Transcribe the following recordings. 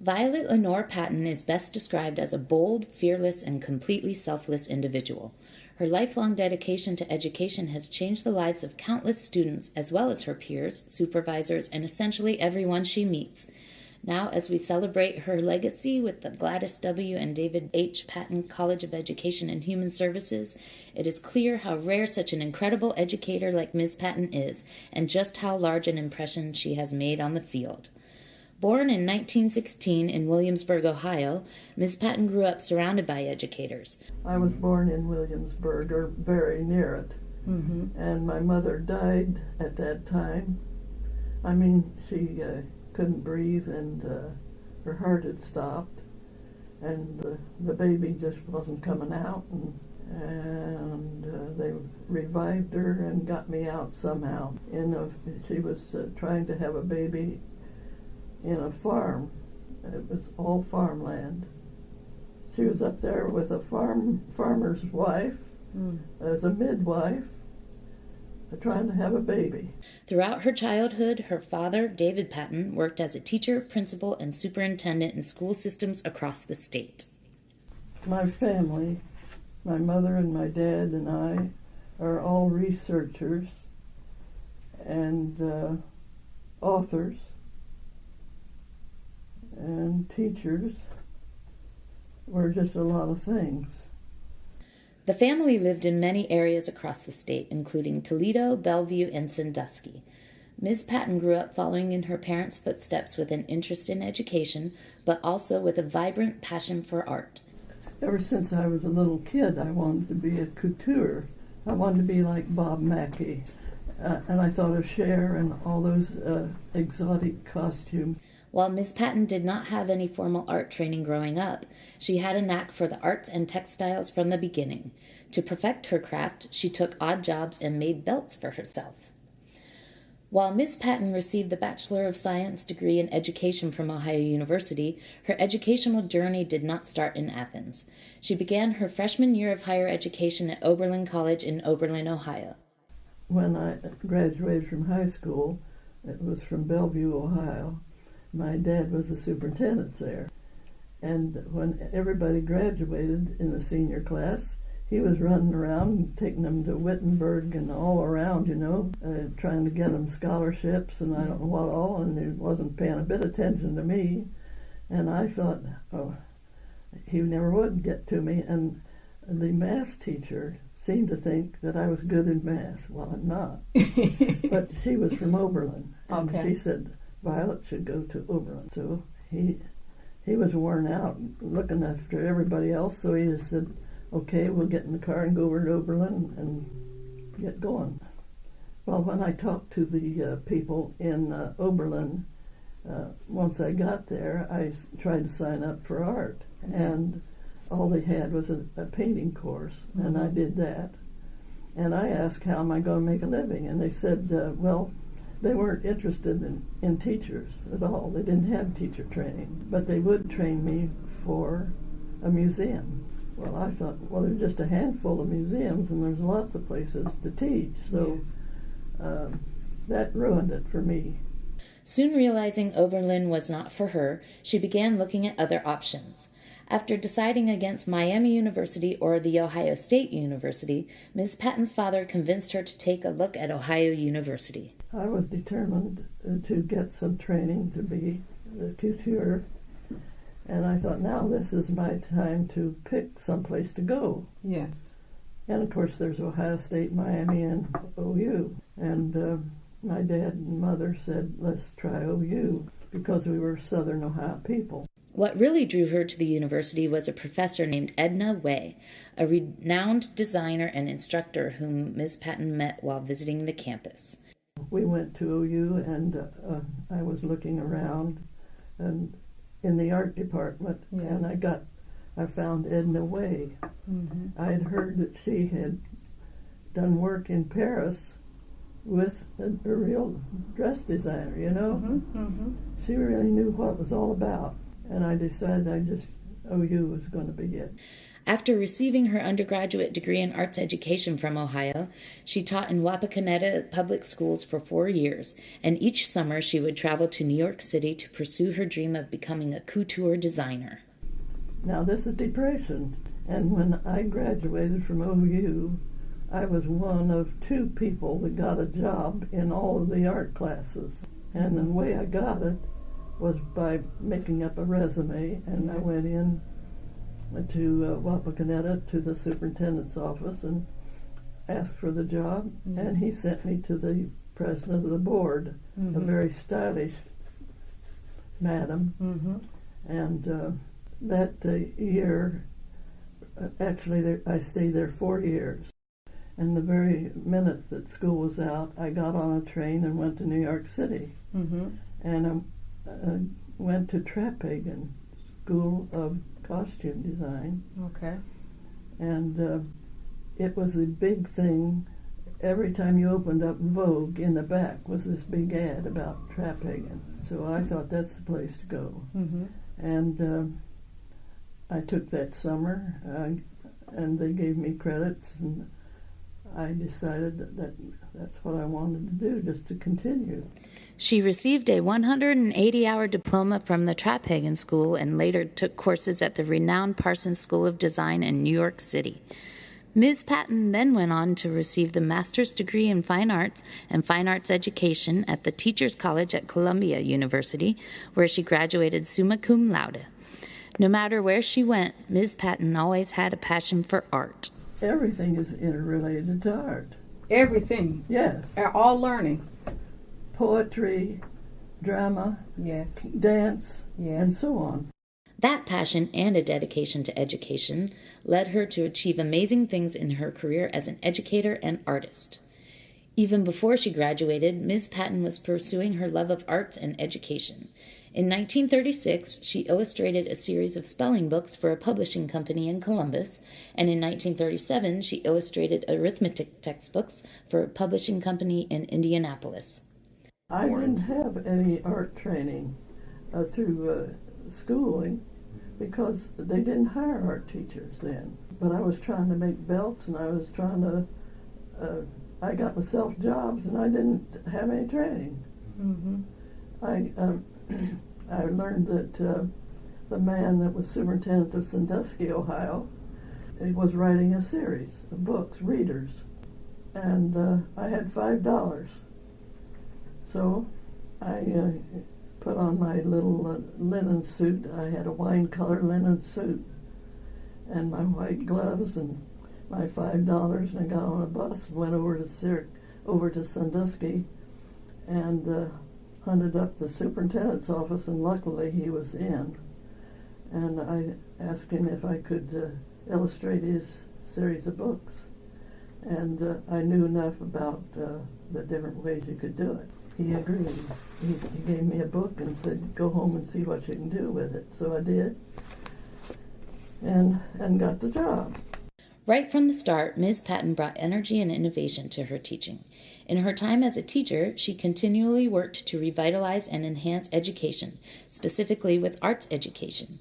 Violet Lenore Patton is best described as a bold, fearless, and completely selfless individual. Her lifelong dedication to education has changed the lives of countless students as well as her peers, supervisors, and essentially everyone she meets. Now, as we celebrate her legacy with the Gladys W. and David H. Patton College of Education and Human Services, it is clear how rare such an incredible educator like Ms. Patton is, and just how large an impression she has made on the field. Born in 1916 in Williamsburg, Ohio, Ms. Patton grew up surrounded by educators. I was born in Williamsburg, or very near it, and my mother died at that time. I mean, she couldn't breathe, and her heart had stopped, and the baby just wasn't coming out, and they revived her and got me out somehow. She was trying to have a baby in a farm. It was all farmland. She was up there with a farmer's wife as a midwife, trying to have a baby. Throughout her childhood, her father, David Patton, worked as a teacher, principal, and superintendent in school systems across the state. My family, my mother and my dad and I, are all researchers and authors and teachers. We're just a lot of things. The family lived in many areas across the state, including Toledo, Bellevue, and Sandusky. Ms. Patton grew up following in her parents' footsteps with an interest in education, but also with a vibrant passion for art. Ever since I was a little kid, I wanted to be a couture. I wanted to be like Bob Mackie. And I thought of Cher and all those exotic costumes. While Ms. Patton did not have any formal art training growing up, she had a knack for the arts and textiles from the beginning. To perfect her craft, she took odd jobs and made belts for herself. While Ms. Patton received the Bachelor of Science degree in education from Ohio University, her educational journey did not start in Athens. She began her freshman year of higher education at Oberlin College in Oberlin, Ohio. When I graduated from high school, it was from Bellevue, Ohio. My dad was the superintendent there. And when everybody graduated in the senior class, he was running around, taking them to Wittenberg and all around, trying to get them scholarships and I don't know what all, and he wasn't paying a bit of attention to me. And I thought, oh, he never would get to me. And the math teacher seemed to think that I was good in math. Well, I'm not. But she was from Oberlin. And she said, Violet should go to Oberlin. So he was worn out looking after everybody else, so he just said, okay, we'll get in the car and go over to Oberlin and get going. Well, when I talked to the people in Oberlin, once I got there, I tried to sign up for art, and all they had was a painting course, and I did that. And I asked, how am I going to make a living? And they said, well, they weren't interested in teachers at all. They didn't have teacher training, but they would train me for a museum. Well, I thought, well, there's just a handful of museums and there's lots of places to teach, so that ruined it for me. Soon realizing Oberlin was not for her, she began looking at other options. After deciding against Miami University or The Ohio State University, Ms. Patton's father convinced her to take a look at Ohio University. I was determined to get some training to be a tutor, and I thought, now this is my time to pick someplace to go. Yes. And of course there's Ohio State, Miami, and OU. And my dad and mother said, let's try OU, because we were Southern Ohio people. What really drew her to the university was a professor named Edna Way, a renowned designer and instructor whom Ms. Patton met while visiting the campus. We went to OU, and I was looking around and in the art department, and I found Edna Way. I had heard that she had done work in Paris with a real dress designer, She really knew what it was all about, and I decided OU was going to be it. After receiving her undergraduate degree in arts education from Ohio, she taught in Wapakoneta public schools for 4 years, and each summer she would travel to New York City to pursue her dream of becoming a couture designer. Now, this is Depression, and when I graduated from OU, I was one of 2 people that got a job in all of the art classes. And the way I got it was by making up a resume, and I went in to Wapakoneta to the superintendent's office and asked for the job, and he sent me to the president of the board, a very stylish madam. And that year, actually I stayed there 4 years. And the very minute that school was out, I got on a train and went to New York City. And I went to Trapphagen School of Costume Design. Okay. And it was a big thing. Every time you opened up Vogue, in the back was this big ad about Trapphagen. So I thought that's the place to go. And I took that summer, and they gave me credits, and I decided that that's what I wanted to do, just to continue. She received a 180-hour diploma from the Trapphagen School and later took courses at the renowned Parsons School of Design in New York City. Ms. Patton then went on to receive the master's degree in fine arts and fine arts education at the Teachers College at Columbia University, where she graduated summa cum laude. No matter where she went, Ms. Patton always had a passion for art. Everything is interrelated to art. Everything. Yes. All learning. Poetry, drama, Yes. dance, Yes. and so on. That passion and a dedication to education led her to achieve amazing things in her career as an educator and artist. Even before she graduated, Ms. Patton was pursuing her love of arts and education. In 1936, she illustrated a series of spelling books for a publishing company in Columbus, and in 1937, she illustrated arithmetic textbooks for a publishing company in Indianapolis. I didn't have any art training through schooling because they didn't hire art teachers then. But I was trying to make belts, and I was trying to, I got myself jobs, and I didn't have any training. I learned that the man that was superintendent of Sandusky, Ohio, he was writing a series of books, readers, and I had $5. So I put on my little linen suit. I had a wine color linen suit and my white gloves and my $5, and I got on a bus and went over to Sandusky and hunted up the superintendent's office, and luckily he was in. And I asked him if I could illustrate his series of books. And I knew enough about the different ways you could do it. He agreed. He gave me a book and said, go home and see what you can do with it. So I did, and got the job. Right from the start, Ms. Patton brought energy and innovation to her teaching. In her time as a teacher, she continually worked to revitalize and enhance education, specifically with arts education.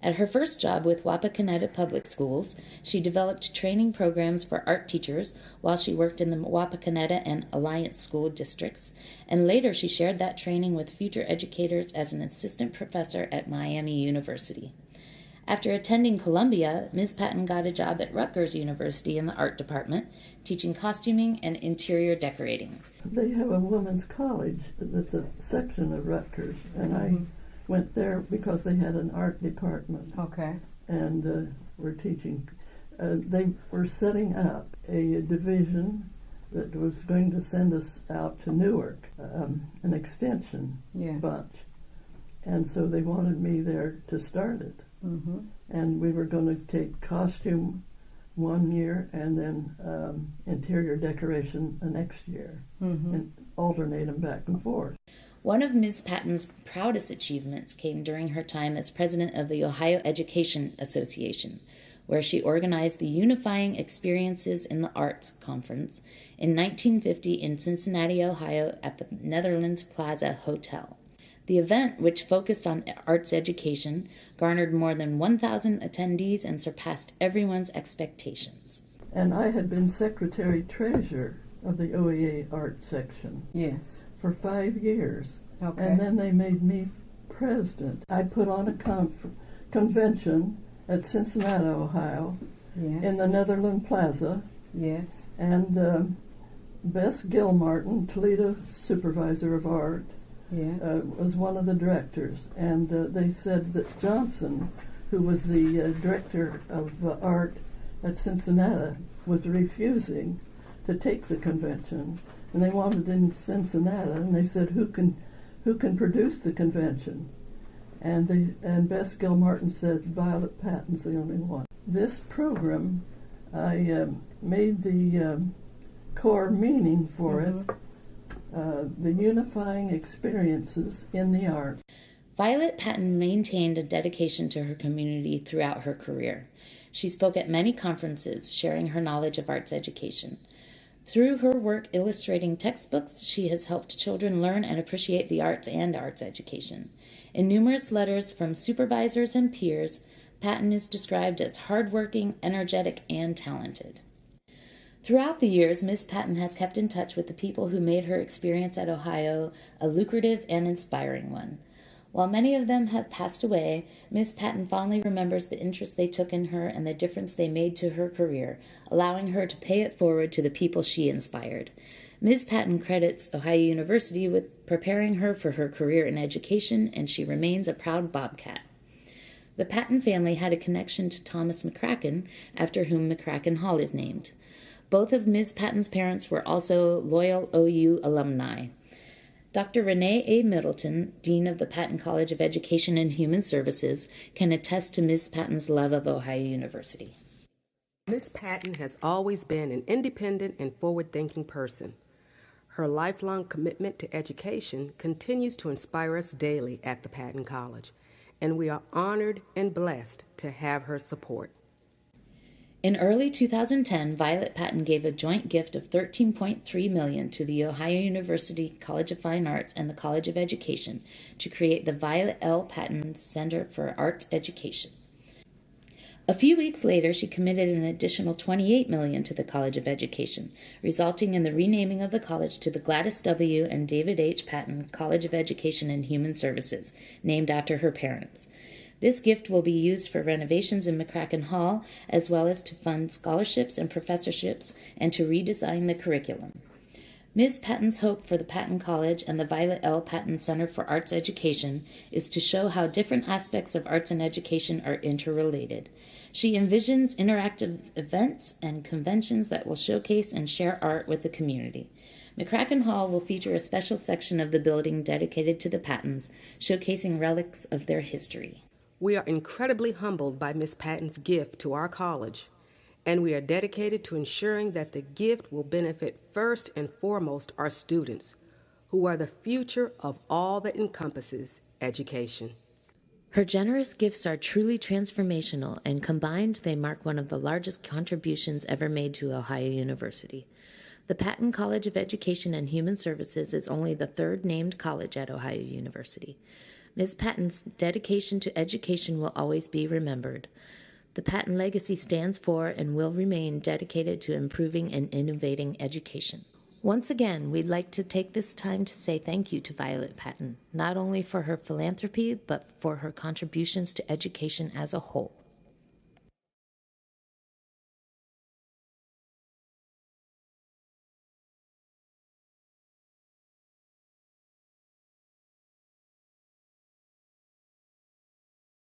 At her first job with Wapakoneta Public Schools, she developed training programs for art teachers while she worked in the Wapakoneta and Alliance school districts, and later she shared that training with future educators as an assistant professor at Miami University. After attending Columbia, Ms. Patton got a job at Rutgers University in the art department, teaching costuming and interior decorating. They have a women's college that's a section of Rutgers, and I went there because they had an art department. Okay. And were teaching. They were setting up a division that was going to send us out to Newark, an extension bunch. And so they wanted me there to start it. And we were going to take costume one year and then interior decoration the next year, and alternate them back and forth. One of Ms. Patton's proudest achievements came during her time as president of the Ohio Education Association, where she organized the Unifying Experiences in the Arts Conference in 1950 in Cincinnati, Ohio at the Netherlands Plaza Hotel. The event, which focused on arts education, garnered more than 1,000 attendees and surpassed everyone's expectations. And I had been secretary-treasurer of the OEA art section Yes. for 5 years. Okay. And then they made me president. I put on a convention at Cincinnati, Ohio, Yes. in the Netherland Plaza, Yes. and Bess Gilmartin, Toledo supervisor of art, Yes. was one of the directors. And they said that Johnson, who was the director of art at Cincinnati, was refusing to take the convention, and they wanted it in Cincinnati. And they said, "Who can produce the convention?" And Bess Gilmartin said, "Violet Patton's the only one." This program, I made the core meaning for it, the unifying experiences in the art. Violet Patton maintained a dedication to her community throughout her career. She spoke at many conferences, sharing her knowledge of arts education. Through her work illustrating textbooks, she has helped children learn and appreciate the arts and arts education. In numerous letters from supervisors and peers, Patton is described as hardworking, energetic, and talented. Throughout the years, Miss Patton has kept in touch with the people who made her experience at Ohio a lucrative and inspiring one. While many of them have passed away, Miss Patton fondly remembers the interest they took in her and the difference they made to her career, allowing her to pay it forward to the people she inspired. Ms. Patton credits Ohio University with preparing her for her career in education, and she remains a proud Bobcat. The Patton family had a connection to Thomas McCracken, after whom McCracken Hall is named. Both of Ms. Patton's parents were also loyal OU alumni. Dr. Renee A. Middleton, Dean of the Patton College of Education and Human Services, can attest to Ms. Patton's love of Ohio University. Ms. Patton has always been an independent and forward-thinking person. Her lifelong commitment to education continues to inspire us daily at the Patton College, and we are honored and blessed to have her support. In early 2010, Violet Patton gave a joint gift of $13.3 million to the Ohio University College of Fine Arts and the College of Education to create the Violet L. Patton Center for Arts Education. A few weeks later, she committed an additional $28 million to the College of Education, resulting in the renaming of the college to the Gladys W. and David H. Patton College of Education and Human Services, named after her parents. This gift will be used for renovations in McCracken Hall, as well as to fund scholarships and professorships and to redesign the curriculum. Ms. Patton's hope for the Patton College and the Violet L. Patton Center for Arts Education is to show how different aspects of arts and education are interrelated. She envisions interactive events and conventions that will showcase and share art with the community. McCracken Hall will feature a special section of the building dedicated to the Pattons, showcasing relics of their history. We are incredibly humbled by Ms. Patton's gift to our college, and we are dedicated to ensuring that the gift will benefit first and foremost our students, who are the future of all that encompasses education. Her generous gifts are truly transformational, and combined they mark one of the largest contributions ever made to Ohio University. The Patton College of Education and Human Services is only the third named college at Ohio University. Ms. Patton's dedication to education will always be remembered. The Patton legacy stands for and will remain dedicated to improving and innovating education. Once again, we'd like to take this time to say thank you to Violet Patton, not only for her philanthropy, but for her contributions to education as a whole.